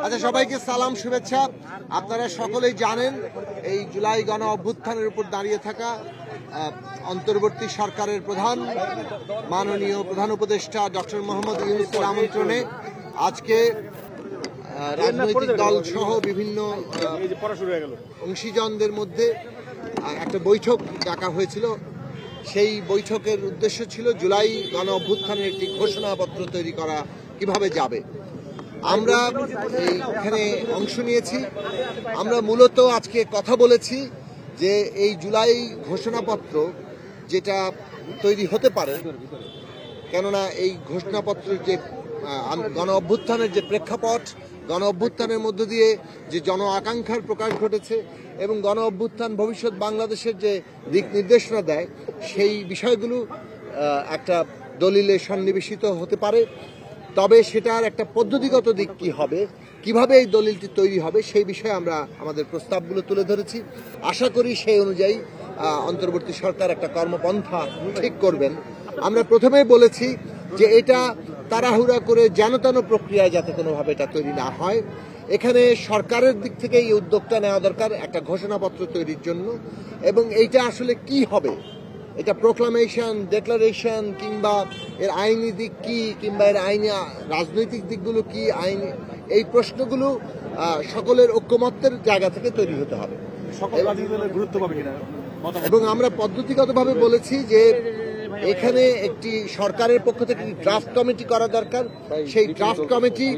আচ্ছা, সবাইকে সালাম, শুভেচ্ছা। আপনারা সকলেই জানেন এই জুলাই গণ অভ্যুত্থানের উপর দাঁড়িয়ে থাকা অন্তর্বর্তী সরকারের মাননীয় প্রধান উপদেষ্টা ডক্টর মোহাম্মদ ইউনূসের আমন্ত্রণে আজকে রাজনৈতিক দল সহ বিভিন্ন অংশীজনদের মধ্যে একটা বৈঠক ডাকা হয়েছিল। সেই বৈঠকের উদ্দেশ্য ছিল জুলাই গণ অভ্যুত্থানের একটি ঘোষণাপত্র তৈরি করা কিভাবে যাবে। আমরা এইখানে অংশ নিয়েছি। আমরা মূলত আজকে কথা বলেছি যে এই জুলাই ঘোষণাপত্র যেটা তৈরি হতে পারে, কেননা এই ঘোষণাপত্রের যে গণ অভ্যুত্থানের যে প্রেক্ষাপট, গণ অভ্যুত্থানের মধ্য দিয়ে যে জন আকাঙ্ক্ষার প্রকাশ ঘটেছে এবং গণ অভ্যুত্থান ভবিষ্যৎ বাংলাদেশের যে দিক নির্দেশনা দেয়, সেই বিষয়গুলো একটা দলিলে সন্নিবেশিত হতে পারে। তবে সেটার একটা পদ্ধতিগত দিক কি হবে, কিভাবে এই দলিলটি তৈরি হবে, সেই বিষয়ে আমরা আমাদের প্রস্তাবগুলো তুলে ধরেছি। আশা করি সেই অনুযায়ী অন্তর্বর্তী সরকার একটা কর্মপন্থা ঠিক করবেন। আমরা প্রথমেই বলেছি যে এটা তাড়াহুড়া করে যেন প্রক্রিয়ায় যাতে কোনোভাবে এটা তৈরি না হয়। এখানে সরকারের দিক থেকে এই উদ্যোগটা নেওয়া দরকার একটা ঘোষণাপত্র তৈরির জন্য। এবং এইটা আসলে কি হবে, এটা প্রোক্লামেশন, ডেক্লারেশন, কিংবা এর আইনি দিক কি, কিংবা এর আইনি রাজনৈতিক দিকগুলো কি, আইনি এই প্রশ্নগুলো সকলের ঐক্যমত্যের জায়গা থেকে তৈরি হতে হবে। এবং আমরা পদ্ধতিগতভাবে বলেছি যে এখানে একটি সরকারের পক্ষ থেকে ড্রাফট কমিটি করা দরকার। সেই ড্রাফট কমিটি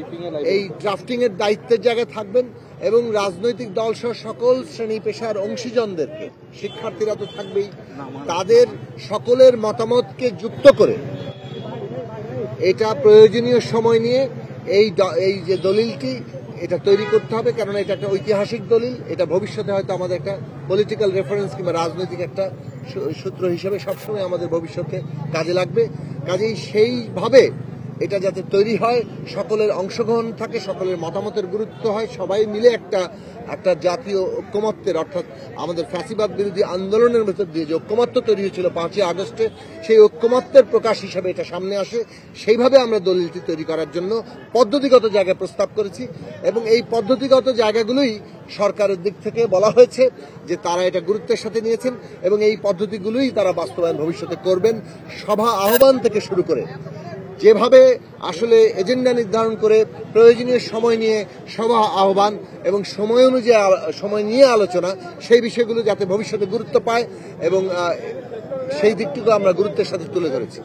এই ড্রাফটিং এর দায়িত্বের জায়গায় থাকবেন এবং রাজনৈতিক দল সহ সকল শ্রেণী পেশার অংশীজনদেরকে, শিক্ষার্থীরা তো থাকবেই, তাদের সকলের মতামতকে যুক্ত করে এটা প্রয়োজনীয় সময় নিয়ে এই যে দলিলটি এটা তৈরি করতে হবে। কেননা এটা একটা ঐতিহাসিক দলিল, এটা ভবিষ্যতে হয়তো আমাদের একটা পলিটিক্যাল রেফারেন্স কিংবা রাজনৈতিক একটা সূত্র হিসেবে সবসময় আমাদের ভবিষ্যতে কাজে লাগবে। কাজেই সেইভাবে এটা যাতে তৈরি হয়, সকলের অংশগ্রহণ থাকে, সকলের মতামতের গুরুত্ব হয়, সবাই মিলে একটা জাতীয় ঐক্যমত্যের, অর্থাৎ আমাদের ফ্যাসিবাদ বিরোধী আন্দোলনের ভেতর দিয়ে যে ঐক্যমত্য তৈরি হয়েছিল 5ই আগস্টে, সেই ঐক্যমত্যের প্রকাশ হিসেবে এটা সামনে আসে। সেইভাবে আমরা দলিলটি তৈরি করার জন্য পদ্ধতিগত জায়গায় প্রস্তাব করেছি এবং এই পদ্ধতিগত জায়গাগুলোই সরকারের দিক থেকে বলা হয়েছে যে তারা এটা গুরুত্বের সাথে নিয়েছেন এবং এই পদ্ধতিগুলোই তারা বাস্তবায়ন ভবিষ্যতে করবেন। সভা আহ্বান থেকে শুরু করে যেভাবে আসলে এজেন্ডা নির্ধারণ করে প্রয়োজনীয় সময় নিয়ে সভা আহ্বান এবং সময় অনুযায়ী সময় নিয়ে আলোচনা, সেই বিষয়গুলো যাতে ভবিষ্যতে গুরুত্ব পায় এবং সেই দিকটুকু আমরা গুরুত্বের সাথে তুলে ধরেছি।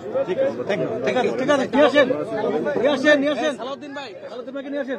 ঠিক আছে, নিয়ে আসেন।